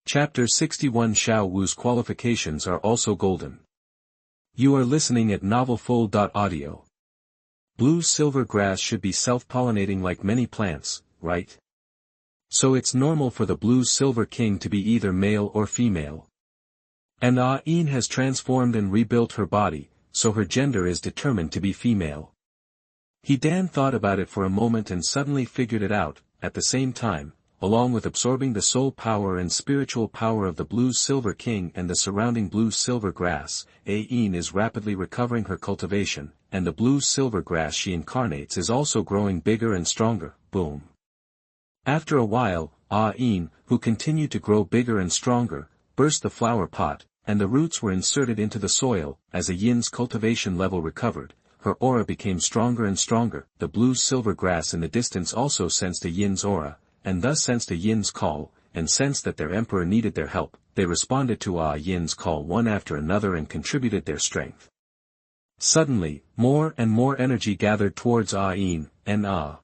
Chapter 61 Xiao Wu's qualifications are also golden. You are listening at novelfull.audio. Blue-silver grass should be self-pollinating like many plants, right? So it's normal for the blue-silver king to be either male or female. And Ah Yin has transformed and rebuilt her body, so her gender is determined to be female. Dan thought about it for a moment and suddenly figured it out. At the same time, along with absorbing the soul power and spiritual power of the blue-silver king and the surrounding blue-silver grass, Ah Yin is rapidly recovering her cultivation, and the blue-silver grass she incarnates is also growing bigger and stronger. Boom. After a while, Ah Yin, who continued to grow bigger and stronger, burst the flower pot, and the roots were inserted into the soil. As Ah Yin's cultivation level recovered, her aura became stronger and stronger. The blue-silver grass in the distance also sensed Ah Yin's aura, and thus sensed Ah Yin's call, and sensed that their emperor needed their help. They responded to Ah Yin's call one after another and contributed their strength. Suddenly, more and more energy gathered towards Ah Yin, and Ah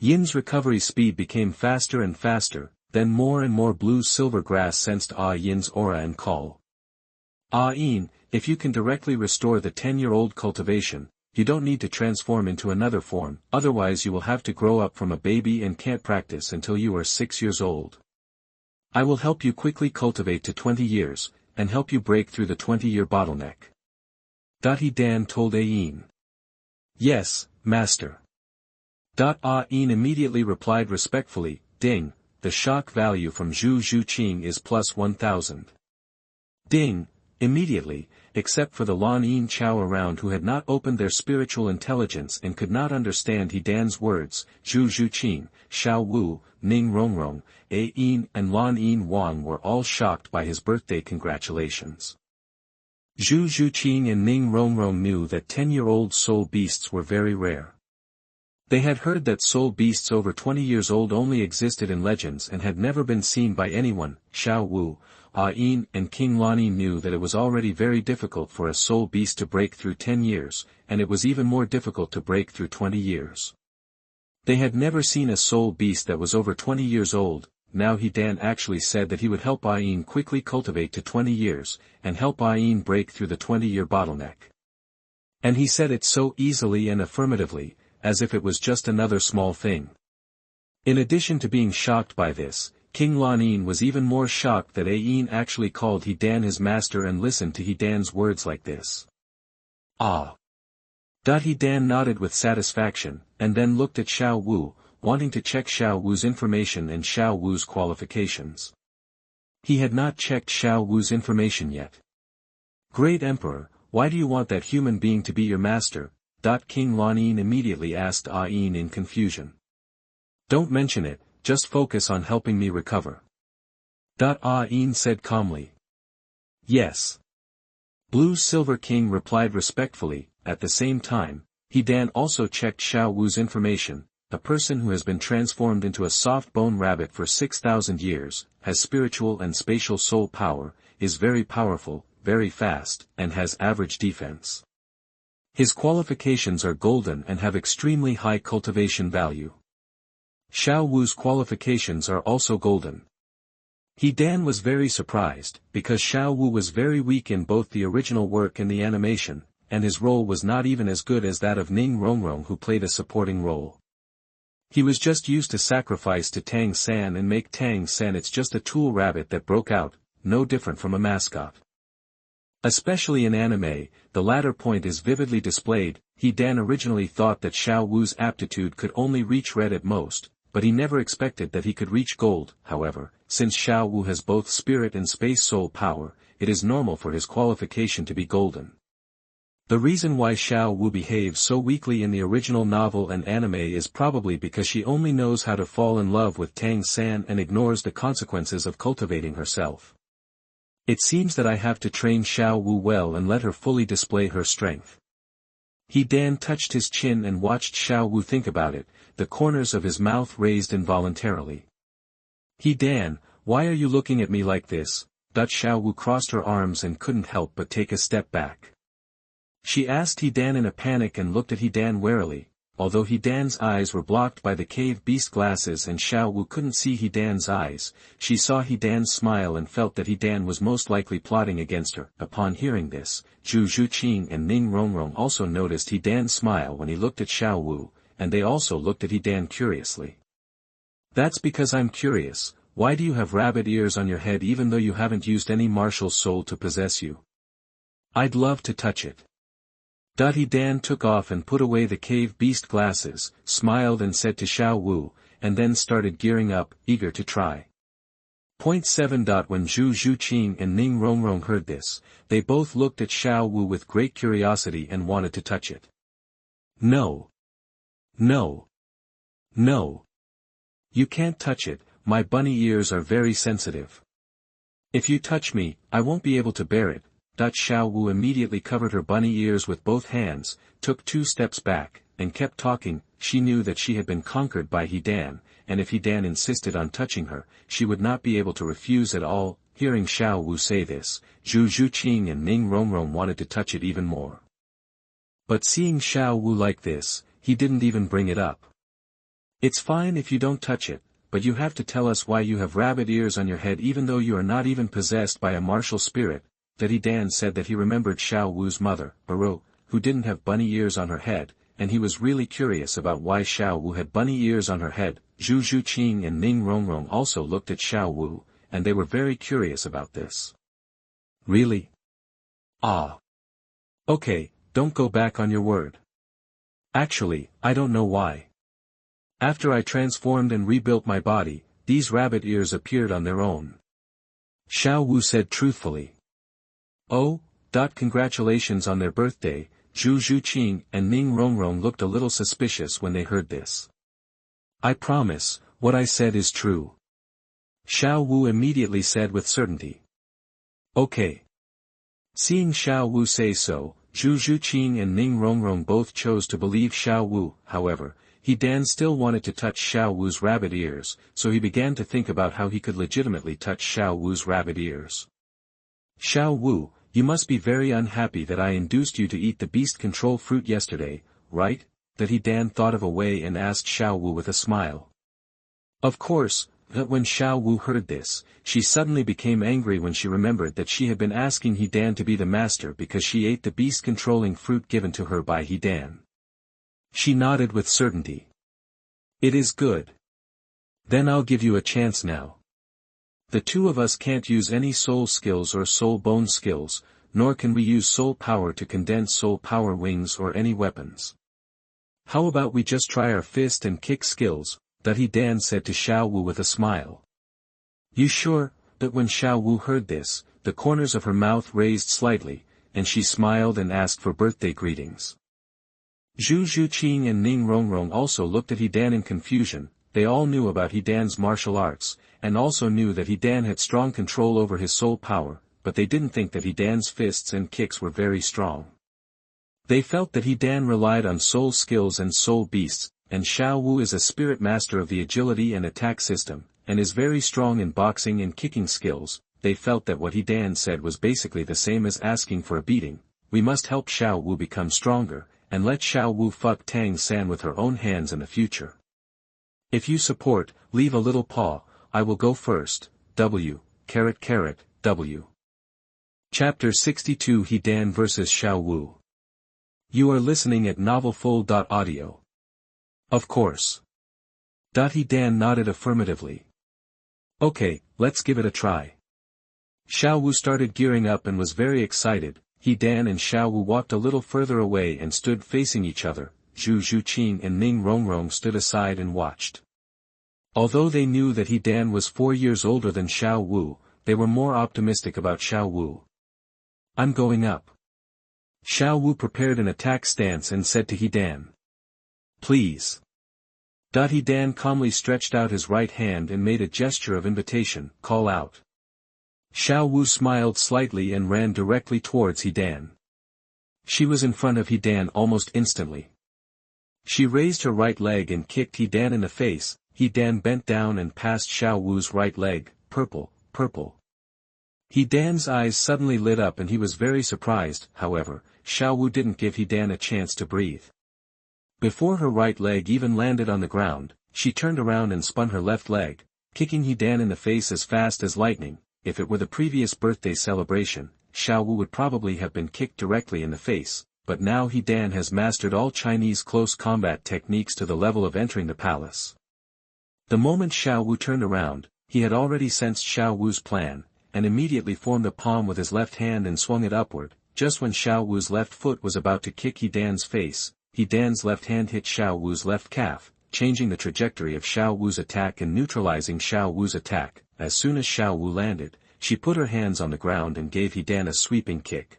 Yin's recovery speed became faster and faster. Then more and more blue-silver grass sensed Ah Yin's aura and call. Ah Yin, if you can directly restore the 10-year-old cultivation, you don't need to transform into another form, otherwise you will have to grow up from a baby and can't practice until you are 6 years old. I will help you quickly cultivate to 20 years, and help you break through the 20-year bottleneck. Dan told Ah Yin. Yes, master. Ah Yin immediately replied respectfully, Ding, the shock value from Zhu Zhuqing is plus 1000. Ding, immediately, except for the Lan Yin Chao around who had not opened their spiritual intelligence and could not understand Dan's words. Zhu Zhuqing, Xiao Wu, Ning Rongrong, Ah Yin and Lan Yin Wang were all shocked by his birthday congratulations. Zhu Zhuqing and Ning Rongrong knew that 10-year-old soul beasts were very rare. They had heard that soul beasts over 20 years old only existed in legends and had never been seen by anyone. Xiao Wu, Ah Yin and King Lanyi knew that it was already very difficult for a soul beast to break through 10 years, and it was even more difficult to break through 20 years. They had never seen a soul beast that was over 20 years old. Now Dan actually said that he would help Ah Yin quickly cultivate to 20 years, and help Ah Yin break through the 20-year bottleneck. And he said it so easily and affirmatively, as if it was just another small thing. In addition to being shocked by this, King Lan Yin was even more shocked that Ah Yin actually called Dan his master and listened to Dan's words like this. Ah! Dan nodded with satisfaction, and then looked at Xiao Wu, wanting to check Xiao Wu's information and Xiao Wu's qualifications. He had not checked Xiao Wu's information yet. Great Emperor, why do you want that human being to be your master? King Lan Yin immediately asked Ah Yin in confusion. Don't mention it, just focus on helping me recover. Ah Yin said calmly. Yes. Blue-Silver King replied respectfully. At the same time, Dan also checked Xiao Wu's information. A person who has been transformed into a soft bone rabbit for 6,000 years, has spiritual and spatial soul power, is very powerful, very fast, and has average defense. His qualifications are golden and have extremely high cultivation value. Xiao Wu's qualifications are also golden. Dan was very surprised, because Xiao Wu was very weak in both the original work and the animation, and his role was not even as good as that of Ning Rongrong who played a supporting role. He was just used to sacrifice to Tang San and make Tang San it's just a tool rabbit that broke out, no different from a mascot. Especially in anime, the latter point is vividly displayed. Dan originally thought that Xiao Wu's aptitude could only reach red at most, but he never expected that he could reach gold. However, since Xiao Wu has both spirit and space soul power, it is normal for his qualification to be golden. The reason why Xiao Wu behaves so weakly in the original novel and anime is probably because she only knows how to fall in love with Tang San and ignores the consequences of cultivating herself. It seems that I have to train Xiao Wu well and let her fully display her strength. Dan touched his chin and watched Xiao Wu think about it, the corners of his mouth raised involuntarily. Dan, why are you looking at me like this? Xiao Wu crossed her arms and couldn't help but take a step back. She asked Dan in a panic and looked at Dan warily. although He Dan's eyes were blocked by the cave beast glasses and Xiao Wu couldn't see He Dan's eyes, she saw He Dan's smile and felt that He Dan was most likely plotting against her. Upon hearing this, Zhu Zhuqing and Ning Rongrong also noticed He Dan's smile when he looked at Xiao Wu, and they also looked at He Dan curiously. "That's because I'm curious, why do you have rabbit ears on your head even though you haven't used any martial soul to possess you? I'd love to touch it." He Dan took off and put away the cave beast glasses, smiled and said to Xiao Wu, and then started gearing up, eager to try. Point 7. When Zhu Zhuqing and Ning Rongrong heard this, they both looked at Xiao Wu with great curiosity and wanted to touch it. "No. No. No. You can't touch it, my bunny ears are very sensitive. If you touch me, I won't be able to bear it." Xiao Wu immediately covered her bunny ears with both hands, took 2 steps back, and kept talking. She knew that she had been conquered by He Dan, and if He Dan insisted on touching her, she would not be able to refuse at all. Hearing Xiao Wu say this, Zhu Zhuqing and Ning Rongrong wanted to touch it even more. But seeing Xiao Wu like this, he didn't even bring it up. "It's fine if you don't touch it, but you have to tell us why you have rabbit ears on your head even though you are not even possessed by a martial spirit." He Dan said that he remembered Xiao Wu's mother, Baro, who didn't have bunny ears on her head, and he was really curious about why Xiao Wu had bunny ears on her head. Zhu Zhuqing and Ning Rongrong also looked at Xiao Wu, and they were very curious about this. "Really? Ah. Okay, don't go back on your word. Actually, I don't know why. After I transformed and rebuilt my body, these rabbit ears appeared on their own," Xiao Wu said truthfully. "Oh, congratulations on their birthday." Zhu Zhuqing and Ning Rongrong looked a little suspicious when they heard this. "I promise, what I said is true," Xiao Wu immediately said with certainty. "Okay." Seeing Xiao Wu say so, Zhu Zhuqing and Ning Rongrong both chose to believe Xiao Wu. However, He Dan still wanted to touch Xiao Wu's rabbit ears, so he began to think about how he could legitimately touch Xiao Wu's rabbit ears. "Xiao Wu, you must be very unhappy that I induced you to eat the beast control fruit yesterday, right?" He Dan thought of a way and asked Xiao Wu with a smile. Of course, when Xiao Wu heard this, she suddenly became angry when she remembered that she had been asking He Dan to be the master because she ate the beast controlling fruit given to her by He Dan. She nodded with certainty. "It is good. Then I'll give you a chance now. The two of us can't use any soul skills or soul bone skills, nor can we use soul power to condense soul power wings or any weapons. How about we just try our fist and kick skills?" He Dan said to Xiao Wu with a smile. "You sure?" When Xiao Wu heard this, the corners of her mouth raised slightly, and she smiled and asked for birthday greetings. Zhu Zhuqing and Ning Rongrong also looked at He Dan in confusion. They all knew about He Dan's martial arts, and also knew that He Dan had strong control over his soul power, but they didn't think that He Dan's fists and kicks were very strong. They felt that He Dan relied on soul skills and soul beasts, and Xiao Wu is a spirit master of the agility and attack system, and is very strong in boxing and kicking skills. They felt that what He Dan said was basically the same as asking for a beating. "We must help Xiao Wu become stronger, and let Xiao Wu fuck Tang San with her own hands in the future. If you support, leave a little paw, I will go first. W. W. Chapter 62 He Dan vs Xiao Wu. You are listening at novelfull.audio. Of course. He Dan nodded affirmatively. Okay, let's give it a try. Xiao Wu started gearing up and was very excited. He Dan and Xiao Wu walked a little further away and stood facing each other. Zhu Zhuqing and Ning Rongrong stood aside and watched. Although they knew that He Dan was 4 years older than Xiao Wu, they were more optimistic about Xiao Wu. "I'm going up." Xiao Wu prepared an attack stance and said to He Dan. "Please." He Dan calmly stretched out his right hand and made a gesture of invitation, "Call out." Xiao Wu smiled slightly and ran directly towards He Dan. She was in front of He Dan almost instantly. She raised her right leg and kicked He Dan in the face. He Dan bent down and passed Xiao Wu's right leg. Purple. He Dan's eyes suddenly lit up and he was very surprised. However, Xiao Wu didn't give He Dan a chance to breathe. Before her right leg even landed on the ground, she turned around and spun her left leg, kicking He Dan in the face as fast as lightning. If it were the previous birthday celebration, Xiao Wu would probably have been kicked directly in the face, but now He Dan has mastered all Chinese close combat techniques to the level of entering the palace. The moment Xiao Wu turned around, he had already sensed Xiao Wu's plan, and immediately formed a palm with his left hand and swung it upward. Just when Xiao Wu's left foot was about to kick He Dan's face, He Dan's left hand hit Xiao Wu's left calf, changing the trajectory of Xiao Wu's attack and neutralizing Xiao Wu's attack. As soon as Xiao Wu landed, she put her hands on the ground and gave He Dan a sweeping kick.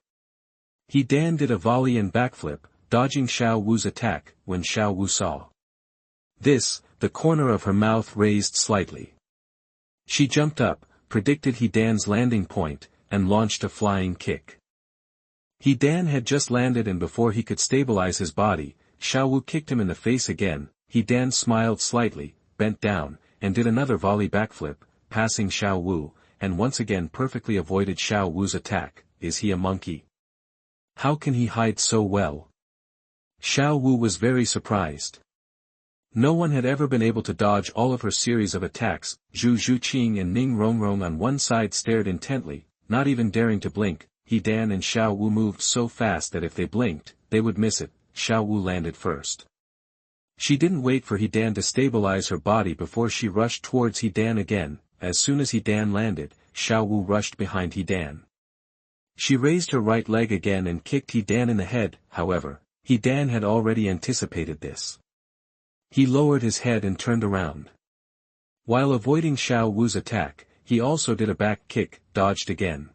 He Dan did a volley and backflip, dodging Xiao Wu's attack. When Xiao Wu saw this, the corner of her mouth raised slightly. She jumped up, predicted He Dan's landing point, and launched a flying kick. He Dan had just landed, and before he could stabilize his body, Xiao Wu kicked him in the face again. He Dan smiled slightly, bent down, and did another volley backflip, passing Xiao Wu, and once again perfectly avoided Xiao Wu's attack. Is he a monkey? How can he hide so well? Xiao Wu was very surprised. No one had ever been able to dodge all of her series of attacks. Zhu Zhuqing and Ning Rongrong on one side stared intently, not even daring to blink. He Dan and Xiao Wu moved so fast that if they blinked, they would miss it. Xiao Wu landed first. She didn't wait for He Dan to stabilize her body before she rushed towards He Dan again. As soon as He Dan landed, Xiao Wu rushed behind He Dan. She raised her right leg again and kicked He Dan in the head. However, He Dan had already anticipated this. He lowered his head and turned around. While avoiding Xiao Wu's attack, he also did a back kick, dodged again.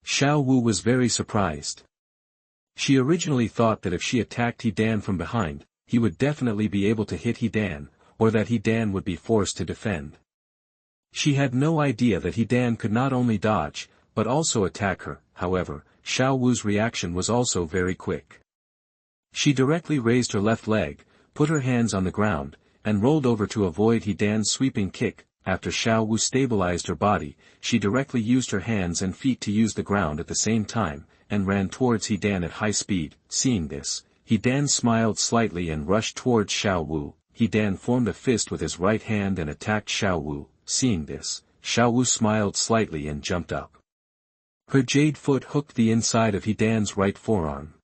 Xiao Wu was very surprised. She originally thought that if she attacked He Dan from behind, he would definitely be able to hit He Dan, or that He Dan would be forced to defend. She had no idea that He Dan could not only dodge, but also attack her. However, Xiao Wu's reaction was also very quick. She directly raised her left leg, put her hands on the ground, and rolled over to avoid He Dan's sweeping kick. After Xiao Wu stabilized her body, she directly used her hands and feet to use the ground at the same time, and ran towards He Dan at high speed. Seeing this, He Dan smiled slightly and rushed towards Xiao Wu. He Dan formed a fist with his right hand and attacked Xiao Wu. Seeing this, Xiao Wu smiled slightly and jumped up. Her jade foot hooked the inside of He Dan's right forearm.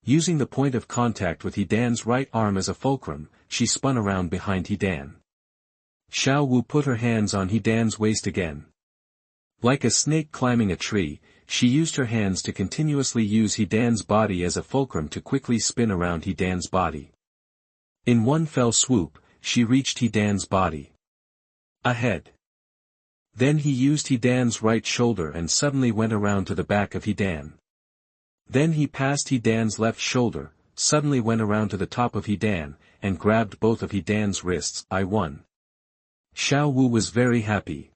Using the point of contact with He Dan's right arm as a fulcrum, she spun around behind He Dan. Xiao Wu put her hands on He Dan's waist again. Like a snake climbing a tree, she used her hands to continuously use He Dan's body as a fulcrum to quickly spin around He Dan's body. In one fell swoop, she reached He Dan's body. Ahead. Then he used He Dan's right shoulder and suddenly went around to the back of He Dan. Then he passed He Dan's left shoulder, suddenly went around to the top of He Dan, and grabbed both of He Dan's wrists. I won. Xiao Wu was very happy.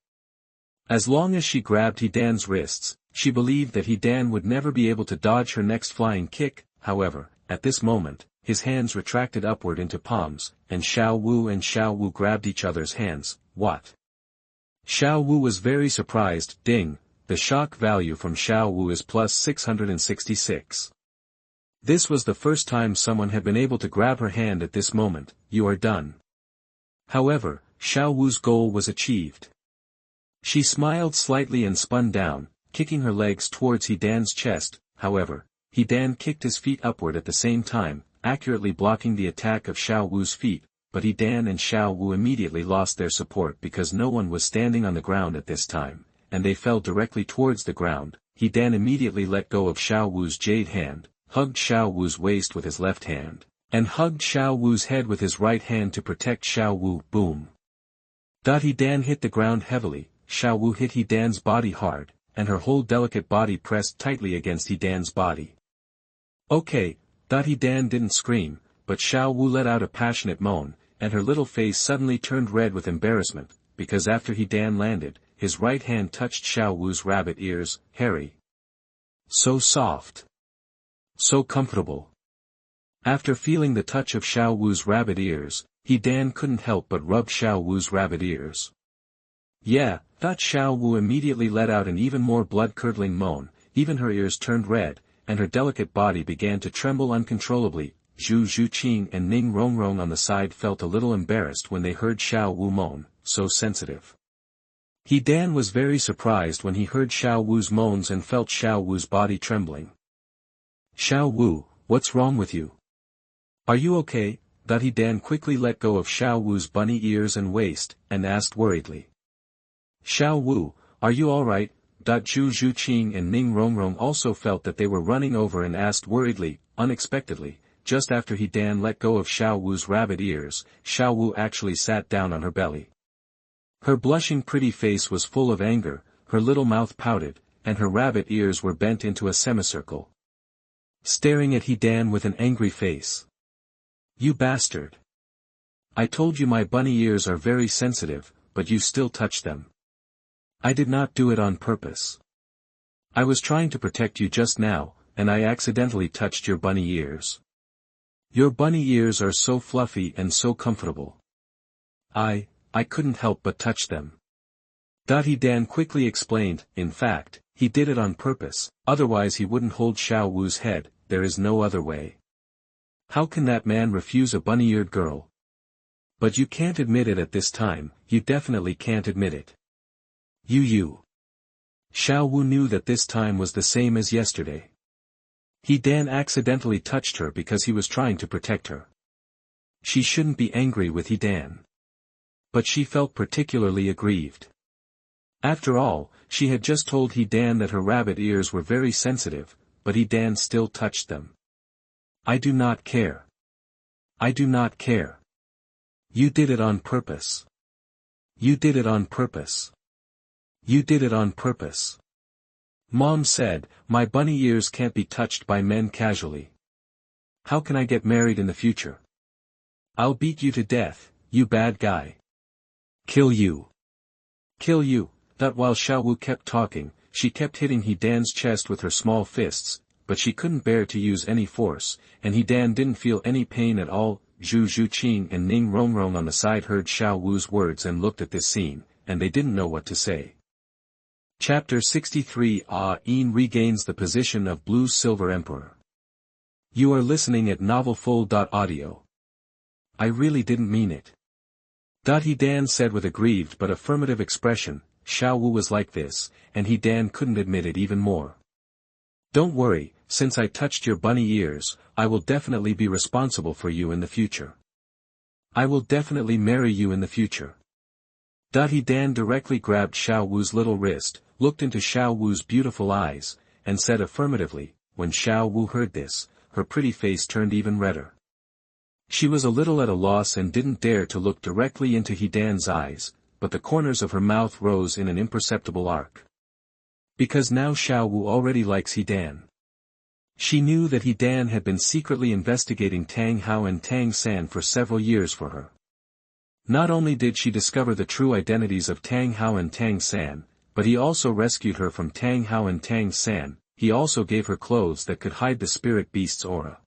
As long as she grabbed He Dan's wrists, she believed that He Dan would never be able to dodge her next flying kick. However, at this moment, his hands retracted upward into palms, and Xiao Wu grabbed each other's hands. What? Xiao Wu was very surprised. Ding, the shock value from Xiao Wu is plus 666. This was the first time someone had been able to grab her hand at this moment. You are done. However, Xiao Wu's goal was achieved. She smiled slightly and spun down, kicking her legs towards He Dan's chest. However, He Dan kicked his feet upward at the same time, accurately blocking the attack of Xiao Wu's feet, but He Dan and Xiao Wu immediately lost their support because no one was standing on the ground at this time, and they fell directly towards the ground. He Dan immediately let go of Xiao Wu's jade hand, hugged Xiao Wu's waist with his left hand, and hugged Xiao Wu's head with his right hand to protect Xiao Wu. Boom. He Dan hit the ground heavily. Xiao Wu hit He Dan's body hard, and her whole delicate body pressed tightly against He Dan's body. Okay. He Dan didn't scream, but Xiao Wu let out a passionate moan, and her little face suddenly turned red with embarrassment, because after He Dan landed, his right hand touched Xiao Wu's rabbit ears. Hairy. So soft. So comfortable. After feeling the touch of Xiao Wu's rabbit ears, He Dan couldn't help but rub Xiao Wu's rabbit ears. Yeah, Xiao Wu immediately let out an even more blood-curdling moan. Even her ears turned red, and her delicate body began to tremble uncontrollably. Zhu Zhuqing and Ning Rongrong on the side felt a little embarrassed when they heard Xiao Wu moan, so sensitive. He Dan was very surprised when he heard Xiao Wu's moans and felt Xiao Wu's body trembling. Xiao Wu, what's wrong with you? Are you okay? He Dan quickly let go of Xiao Wu's bunny ears and waist, and asked worriedly. Xiao Wu, are you alright? Zhu Zhuqing and Ning Rongrong also felt that they were running over and asked worriedly, unexpectedly, just after he Dan let go of Xiao Wu's rabbit ears, Xiao Wu actually sat down on her belly. Her blushing pretty face was full of anger, her little mouth pouted, and her rabbit ears were bent into a semicircle. Staring at he Dan with an angry face. You bastard. I told you my bunny ears are very sensitive, but you still touch them. I did not do it on purpose. I was trying to protect you just now, and I accidentally touched your bunny ears. Your bunny ears are so fluffy and so comfortable. I couldn't help but touch them. He Dan quickly explained, in fact, he did it on purpose, otherwise he wouldn't hold Xiao Wu's head, there is no other way. How can that man refuse a bunny-eared girl? But you can't admit it at this time, you definitely can't admit it. You. Xiao Wu knew that this time was the same as yesterday. He Dan accidentally touched her because he was trying to protect her. She shouldn't be angry with he Dan. But she felt particularly aggrieved. After all, she had just told he Dan that her rabbit ears were very sensitive, but he Dan still touched them. I do not care. I do not care. You did it on purpose. You did it on purpose. You did it on purpose. Mom said, my bunny ears can't be touched by men casually. How can I get married in the future? I'll beat you to death, you bad guy. Kill you. Kill you. While Xiao Wu kept talking, she kept hitting he Dan's chest with her small fists, but she couldn't bear to use any force, and he Dan didn't feel any pain at all. Zhu Zhuqing and Ning Rongrong on the side heard Xiao Wu's words and looked at this scene, and they didn't know what to say. Chapter 63 Ah Yin regains the position of Blue Silver Emperor. You are listening at novelfull.audio. I really didn't mean it. He Dan said with a grieved but affirmative expression. Xiao Wu was like this, and he Dan couldn't admit it even more. Don't worry, since I touched your bunny ears, I will definitely be responsible for you in the future. I will definitely marry you in the future. He Dan directly grabbed Xiao Wu's little wrist, looked into Xiao Wu's beautiful eyes, and said affirmatively. When Xiao Wu heard this, her pretty face turned even redder. She was a little at a loss and didn't dare to look directly into he Dan's eyes, but the corners of her mouth rose in an imperceptible arc. Because now Xiao Wu already likes he Dan. She knew that he Dan had been secretly investigating Tang Hao and Tang San for several years for her. Not only did she discover the true identities of Tang Hao and Tang San, but he also rescued her from Tang Hao and Tang San. He also gave her clothes that could hide the spirit beast's aura.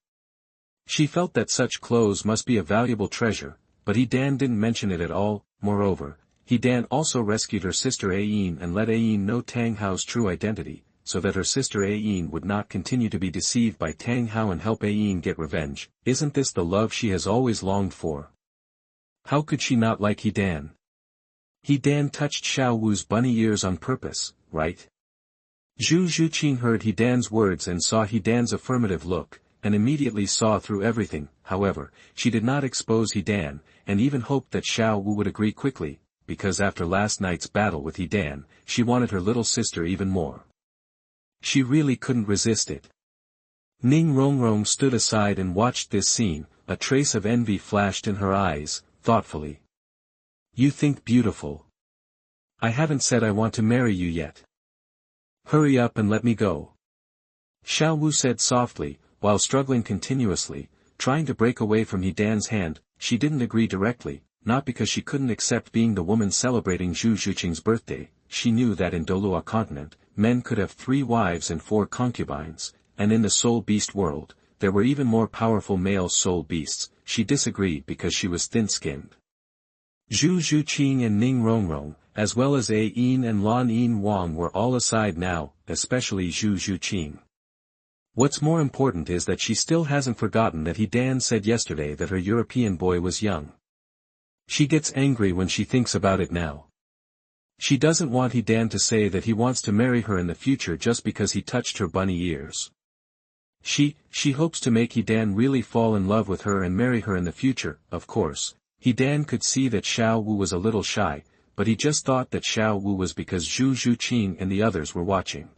She felt that such clothes must be a valuable treasure, but he Dan didn't mention it at all. Moreover, he Dan also rescued her sister Ah Yin and let Ah Yin know Tang Hao's true identity, so that her sister Ah Yin would not continue to be deceived by Tang Hao and help Ah Yin get revenge. Isn't this the love she has always longed for? How could she not like he Dan? He Dan touched Xiao Wu's bunny ears on purpose, right? Zhu Zhuqing heard he Dan's words and saw he Dan's affirmative look, and immediately saw through everything. However, she did not expose he Dan, and even hoped that Xiao Wu would agree quickly, because after last night's battle with he Dan, she wanted her little sister even more. She really couldn't resist it. Ning Rongrong stood aside and watched this scene. A trace of envy flashed in her eyes, thoughtfully. You think beautiful. I haven't said I want to marry you yet. Hurry up and let me go. Xiao Wu said softly, while struggling continuously, trying to break away from he Dan's hand. She didn't agree directly, not because she couldn't accept being the woman celebrating Zhu Zhuqing's birthday. She knew that in Douluo Continent, men could have 3 wives and 4 concubines, and in the soul beast world, there were even more powerful male soul beasts. She disagreed because she was thin-skinned. Zhu Zhuqing and Ning Rongrong, as well as Ah Yin and Lan Yin Wang were all aside now, especially Zhu Zhuqing. What's more important is that she still hasn't forgotten that Dan said yesterday that her European boy was young. She gets angry when she thinks about it now. She doesn't want Dan to say that he wants to marry her in the future just because he touched her bunny ears. She hopes to make Dan really fall in love with her and marry her in the future. Of course, Dan could see that Xiao Wu was a little shy, but he just thought that Xiao Wu was because Zhu Zhuqing and the others were watching.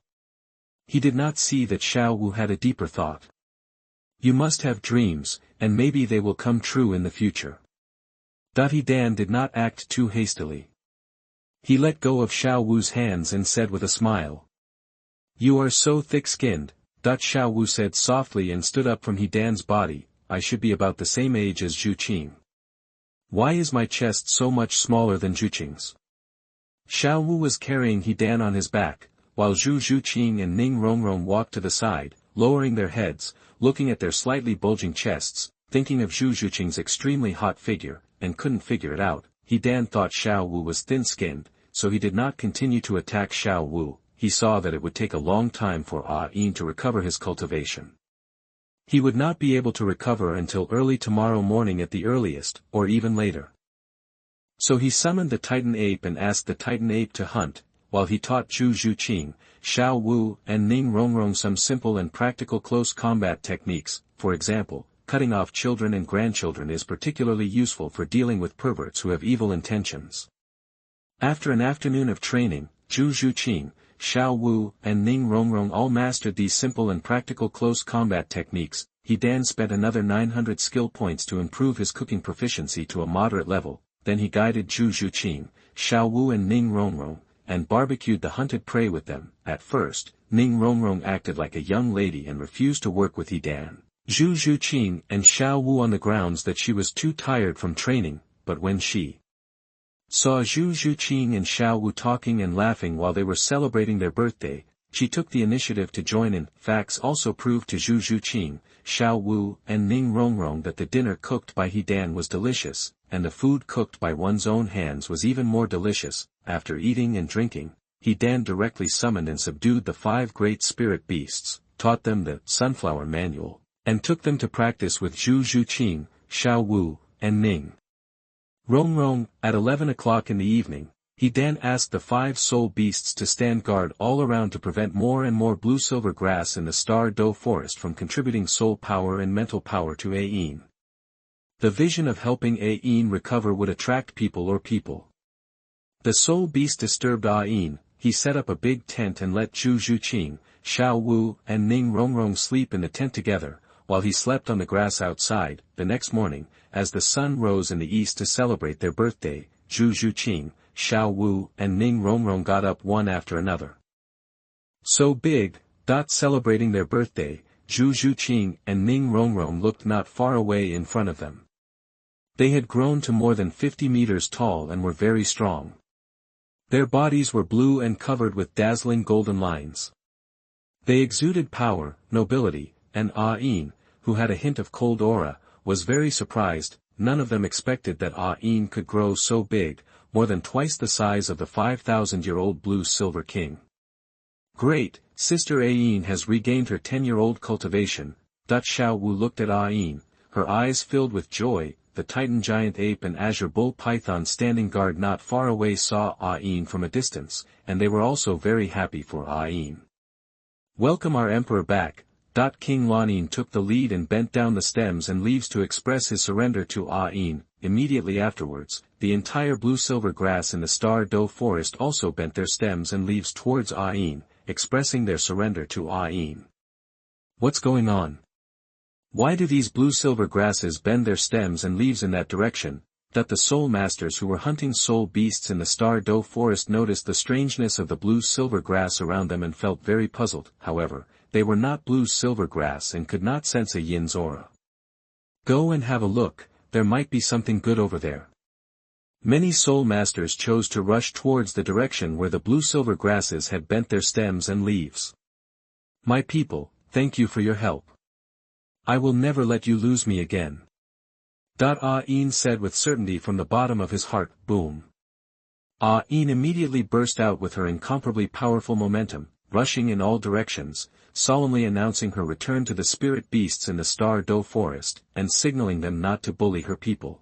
He did not see that Xiao Wu had a deeper thought. You must have dreams, and maybe they will come true in the future. Dan did not act too hastily. He let go of Xiao Wu's hands and said with a smile. You are so thick-skinned, Xiao Wu said softly and stood up from Dan's body. I should be about the same age as Zhuqing. Why is my chest so much smaller than Zhuqing's? Xiao Wu was carrying Dan on his back, while Zhu Zhuqing and Ning walked to the side, lowering their heads, looking at their slightly bulging chests, thinking of Zhu Zhuqing's extremely hot figure, and couldn't figure it out. Dan thought Xiao Wu was thin-skinned, so he did not continue to attack Xiao Wu. He saw that it would take a long time for Ah Yin to recover his cultivation. He would not be able to recover until early tomorrow morning at the earliest, or even later. So he summoned the Titan Ape and asked the Titan Ape to hunt, while he taught Zhu Zhuqing, Xiao Wu and Ning some simple and practical close combat techniques. For example, cutting off children and grandchildren is particularly useful for dealing with perverts who have evil intentions. After an afternoon of training, Zhu Zhuqing, Xiao Wu and Ning all mastered these simple and practical close combat techniques. Dan spent another 900 skill points to improve his cooking proficiency to a moderate level. Then he guided Zhu Zhuqing, Xiao Wu and Ning and barbecued the hunted prey with them. At first, Ning acted like a young lady and refused to work with Dan, Zhu Zhuqing and Xiao Wu on the grounds that she was too tired from training, but when she saw Zhu Zhuqing and Xiao Wu talking and laughing while they were celebrating their birthday, she took the initiative to join in. Facts also proved to Zhu Zhuqing, Xiao Wu and Ning that the dinner cooked by Dan was delicious, and the food cooked by one's own hands was even more delicious. After eating and drinking, Dan directly summoned and subdued the 5 great spirit beasts, taught them the sunflower manual, and took them to practice with Zhu Zhuqing, Xiao Wu, and Ning. At 11 o'clock in the evening, Dan asked the 5 soul beasts to stand guard all around to prevent more and more blue-silver grass in the Star Dou forest from contributing soul power and mental power to Ah Yin. The vision of helping Ah Yin recover would attract people or people. The soul beast disturbed Ah Yin. He set up a big tent and let Zhu Zhuqing, Xiao Wu and Ning sleep in the tent together, while he slept on the grass outside. The next morning, as the sun rose in the east to celebrate their birthday, Zhu Zhuqing, Xiao Wu and Ning got up one after another. So big, celebrating their birthday, Zhu Zhuqing and Ning looked not far away in front of them. They had grown to more than 50 meters tall and were very strong. Their bodies were blue and covered with dazzling golden lines. They exuded power, nobility, and Ah Yin, who had a hint of cold aura, was very surprised. None of them expected that Ah Yin could grow so big, more than twice the size of the 5,000-year-old blue-silver king. Great, Sister Ah Yin has regained her 10-year-old cultivation. Xiao Wu looked at Ah Yin, her eyes filled with joy. The Titan giant ape and azure bull python standing guard not far away saw Ah Yin from a distance, and they were also very happy for Ah Yin. Welcome our emperor back. King Lanyin took the lead and bent down the stems and leaves to express his surrender to Ah Yin. Immediately afterwards, the entire blue-silver grass in the Star Dou forest also bent their stems and leaves towards Ah Yin, expressing their surrender to Ah Yin. What's going on? Why do these blue-silver grasses bend their stems and leaves in that direction? The soul masters who were hunting soul beasts in the Star Dou forest noticed the strangeness of the blue-silver grass around them and felt very puzzled. However, they were not blue-silver grass and could not sense Ah Yin's aura. Go and have a look, there might be something good over there. Many soul masters chose to rush towards the direction where the blue-silver grasses had bent their stems and leaves. My people, thank you for your help. I will never let you lose me again. Ah Yin said with certainty from the bottom of his heart. Boom. Ah Yin immediately burst out with her incomparably powerful momentum. rushing in all directions, solemnly announcing her return to the spirit beasts in the Star Do forest, and signaling them not to bully her people.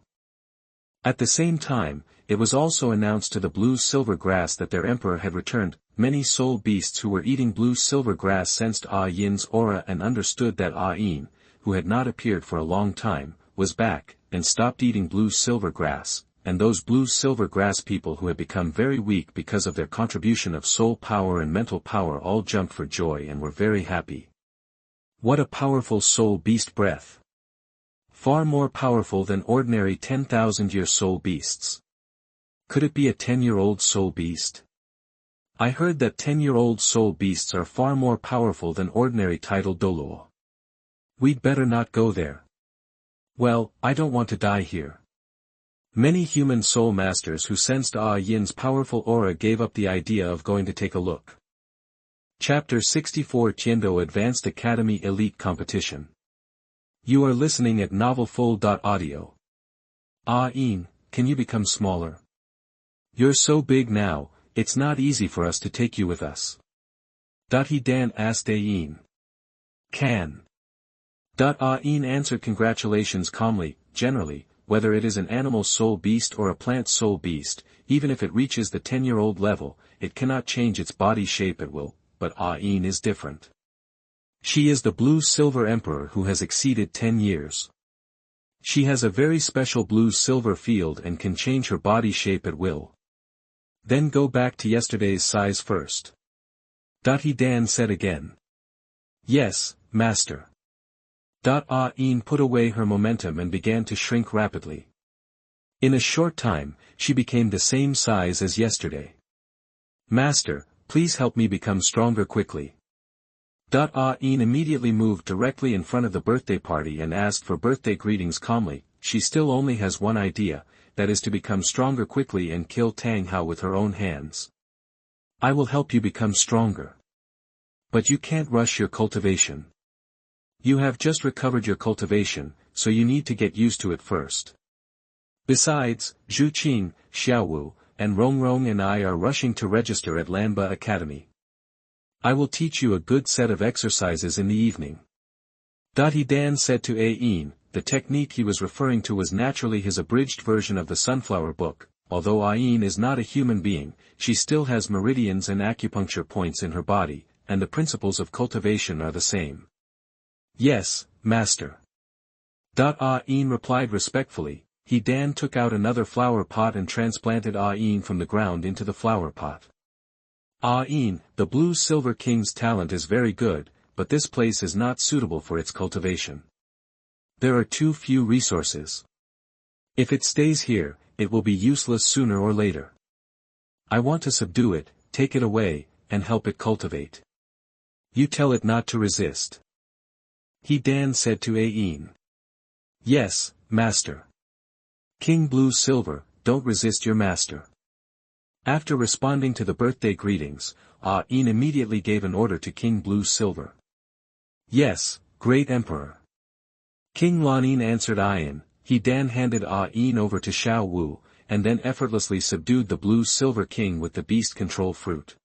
At the same time, it was also announced to the blue-silver grass that their emperor had returned. Many soul beasts who were eating blue-silver grass sensed Ah Yin's aura and understood that Ah Yin, who had not appeared for a long time, was back, and stopped eating blue-silver grass, and those blue-silver grass people who had become very weak because of their contribution of soul power and mental power all jumped for joy and were very happy. What a powerful soul beast breath! Far more powerful than ordinary 10,000-year soul beasts. Could it be a 10-year-old soul beast? I heard that 10-year-old soul beasts are far more powerful than ordinary tidal Douluo. We'd better not go there. Well, I don't want to die here. Many human soul masters who sensed Ah Yin's powerful aura gave up the idea of going to take a look. Chapter 64 Tiandou Advanced Academy Elite Competition. You are listening at novelfull.audio. Ah Yin, can you become smaller? You're so big now, it's not easy for us to take you with us. He Dan asked Ah Yin. Can. Ah Yin answered congratulations calmly. Generally, whether it is an animal soul beast or a plant soul beast, even if it reaches the 10-year-old level, it cannot change its body shape at will, but Ah Yin is different. She is the blue-silver emperor who has exceeded 10 years. She has a very special blue-silver field and can change her body shape at will. Then go back to yesterday's size first. He Dan said again. Yes, master. Ah Yin put away her momentum and began to shrink rapidly. In a short time, she became the same size as yesterday. Master, please help me become stronger quickly. Ah Yin immediately moved directly in front of the birthday party and asked for birthday greetings calmly. She still only has one idea, that is to become stronger quickly and kill Tang Hao with her own hands. I will help you become stronger. But you can't rush your cultivation. You have just recovered your cultivation, so you need to get used to it first. Besides, Zhu Qing, Xiao Wu, and Rong Rong and I are rushing to register at Lanba Academy. I will teach you a good set of exercises in the evening. He Dan said to Ah Yin. The technique he was referring to was naturally his abridged version of the Sunflower Book. Although Ah Yin is not a human being, she still has meridians and acupuncture points in her body, and the principles of cultivation are the same. Yes, master. Ah Yin replied respectfully. He Dan took out another flower pot and transplanted Ah Yin from the ground into the flower pot. Ah Yin, the blue-silver king's talent is very good, but this place is not suitable for its cultivation. There are too few resources. If it stays here, it will be useless sooner or later. I want to subdue it, take it away, and help it cultivate. You tell it not to resist. He Dan said to Ah Yin. Yes, master. King Blue Silver, don't resist your master. After responding to the birthday greetings, Ah Yin immediately gave an order to King Blue Silver. Yes, great emperor. King Lanba answered Ah Yin. He Dan handed Ah Yin over to Xiao Wu, and then effortlessly subdued the blue-silver king with the beast control fruit.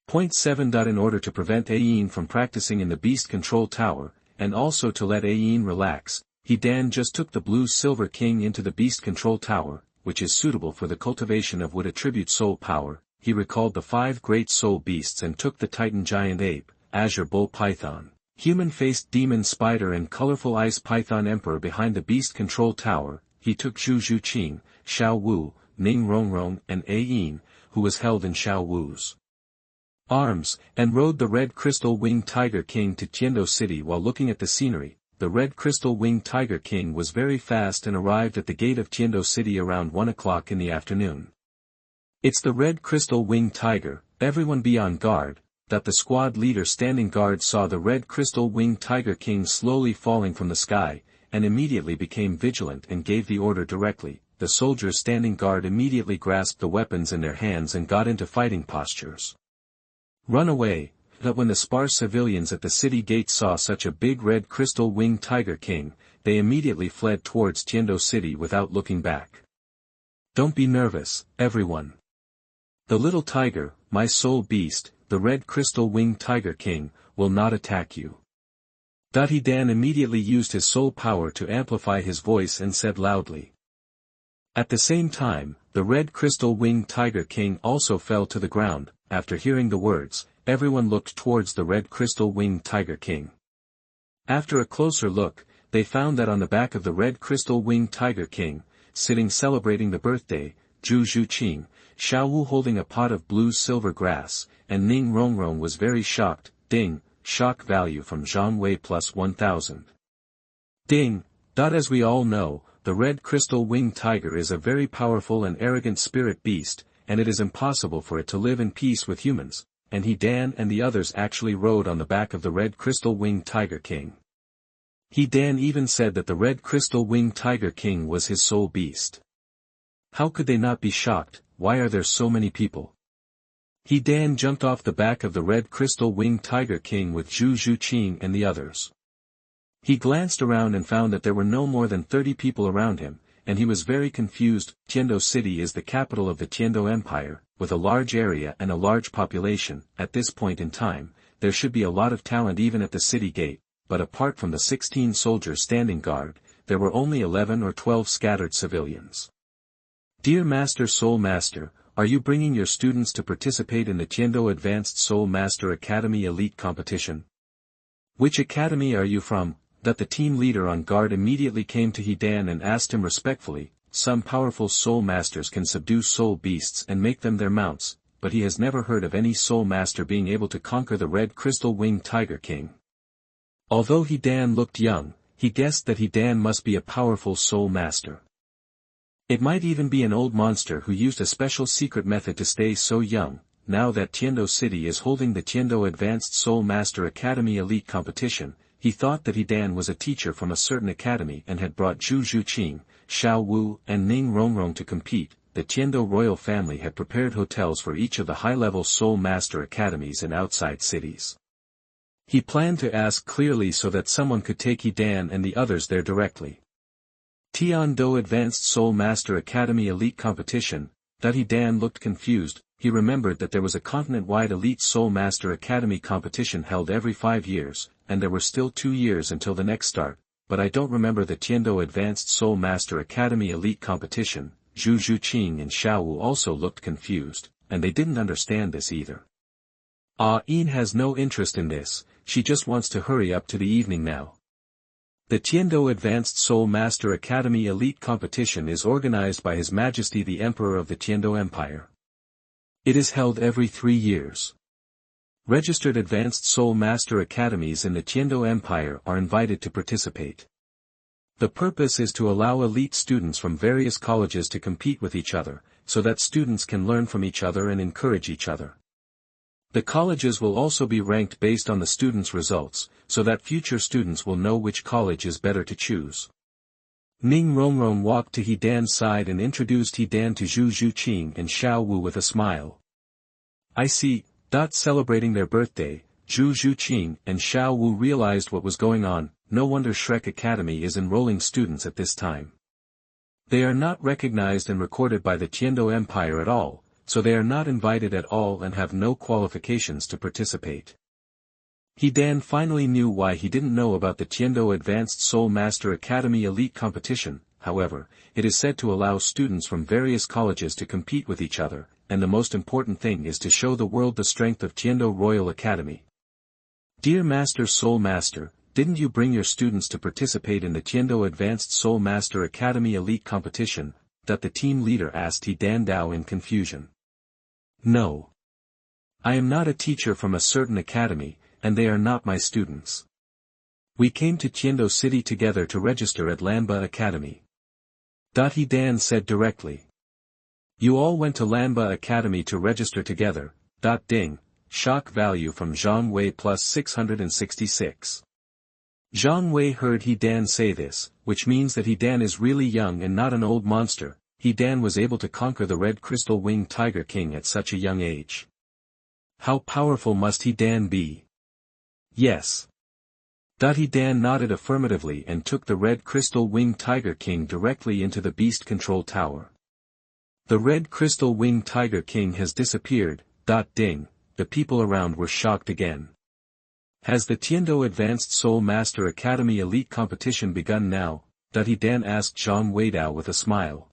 Point 7. In order to prevent Ah Yin from practicing in the beast control tower, and also to let Ah Yin relax, he Dan just took the blue-silver king into the beast control tower, which is suitable for the cultivation of wood attribute soul power. He recalled the 5 great soul beasts and took the Titan giant ape, azure bull python, human-faced demon spider and colorful ice python emperor behind the beast control tower. He took Zhu Qing, Xiao Wu, Ning Rong and Ah Yin, who was held in Xiao Wu's arms, and rode the red crystal winged tiger king to Tiandou city. While looking at the scenery, the red crystal winged tiger king was very fast and arrived at the gate of Tiandou city around 1 o'clock in the afternoon. It's the red crystal winged tiger, everyone be on guard. That the squad leader standing guard saw the red crystal winged tiger king slowly falling from the sky, and immediately became vigilant and gave the order directly. The soldiers standing guard immediately grasped the weapons in their hands and got into fighting postures. Run away. But when the sparse civilians at the city gate saw such a big red crystal winged tiger king, they immediately fled towards Tiandou city without looking back. Don't be nervous, everyone. The little tiger, my soul beast, the Red Crystal Winged Tiger King, will not attack you. He Dan immediately used his soul power to amplify his voice and said loudly. At the same time, the Red Crystal Winged Tiger King also fell to the ground. After hearing the words, everyone looked towards the Red Crystal Winged Tiger King. After a closer look, they found that on the back of the Red Crystal Winged Tiger King, sitting celebrating the birthday, Zhu Zhuqing, Xiao Wu holding a pot of blue silver grass, and Ning Rongrong was very shocked. Ding, shock value from Zhang Wei plus 1000. Ding, as we all know, the Red Crystal Winged Tiger is a very powerful and arrogant spirit beast, and it is impossible for it to live in peace with humans, and He Dan and the others actually rode on the back of the Red Crystal Winged Tiger King. He Dan even said that the Red Crystal Winged Tiger King was his soul beast. How could they not be shocked? Why are there so many people? He Dan jumped off the back of the Red Crystal Winged Tiger King with Zhu Zhuqing and the others. He glanced around and found that there were no more than 30 people around him, and he was very confused. Tiandou City is the capital of the Tiandou Empire, with a large area and a large population. At this point in time, there should be a lot of talent even at the city gate, but apart from the 16 soldiers standing guard, there were only 11 or 12 scattered civilians. Dear Master Soul Master, are you bringing your students to participate in the Tiandou Advanced Soul Master Academy Elite Competition? Which academy are you from? The team leader on guard immediately came to He Dan and asked him respectfully. Some powerful soul masters can subdue soul beasts and make them their mounts, but he has never heard of any soul master being able to conquer the Red Crystal Winged Tiger King. Although He Dan looked young, he guessed that He Dan must be a powerful soul master. It might even be an old monster who used a special secret method to stay so young. Now that Tiandou City is holding the Tiandou Advanced Soul Master Academy Elite Competition, he thought that He Dan was a teacher from a certain academy and had brought Zhu Zhuqing, Xiao Wu and Ning Rongrong to compete. The Tiandou royal family had prepared hotels for each of the high-level Soul Master academies in outside cities. He planned to ask clearly so that someone could take He Dan and the others there directly. Tiandou Advanced Soul Master Academy Elite Competition. He Dan looked confused. He remembered that there was a continent-wide Elite Soul Master Academy competition held every 5 years, and there were still 2 years until the next start, but I don't remember the Tiandou Advanced Soul Master Academy Elite Competition. Zhu Zhuqing and Xiao Wu also looked confused, and they didn't understand this either. Ah Yin has no interest in this, she just wants to hurry up to the evening now. The Tiandou Advanced Soul Master Academy Elite Competition is organized by His Majesty the Emperor of the Tiandou Empire. It is held every 3 years. Registered Advanced Soul Master Academies in the Tiandou Empire are invited to participate. The purpose is to allow elite students from various colleges to compete with each other, so that students can learn from each other and encourage each other. The colleges will also be ranked based on the students' results, so that future students will know which college is better to choose. Ning Rongrong walked to He Dan's side and introduced He Dan to Zhu Zhuqing and Xiao Wu with a smile. I see. Celebrating their birthday, Zhu Zhuqing and Xiao Wu realized what was going on. No wonder Shrek Academy is enrolling students at this time. They are not recognized and recorded by the Tiandou Empire at all, so they are not invited at all and have no qualifications to participate. He Dan finally knew why he didn't know about the Tiandou Advanced Soul Master Academy Elite Competition. However, it is said to allow students from various colleges to compete with each other, and the most important thing is to show the world the strength of Tiandou Royal Academy. Dear Master Soul Master, didn't you bring your students to participate in the Tiandou Advanced Soul Master Academy Elite Competition? The team leader asked He Dan Dao in confusion. No. I am not a teacher from a certain academy, and they are not my students. We came to Tiandou City together to register at Lanba Academy. He Dan said directly. You all went to Lanba Academy to register together. Ding, shock value from Zhang Wei plus 666. Zhang Wei heard He Dan say this, which means that He Dan is really young and not an old monster. He Dan was able to conquer the Red Crystal Winged Tiger King at such a young age. How powerful must He Dan be? Yes. He Dan nodded affirmatively and took the Red Crystal Winged Tiger King directly into the Beast Control Tower. The Red Crystal Winged Tiger King has disappeared. Ding, the people around were shocked again. Has the Tiandou Advanced Soul Master Academy Elite Competition begun now? He Dan asked Zhang Weidao with a smile.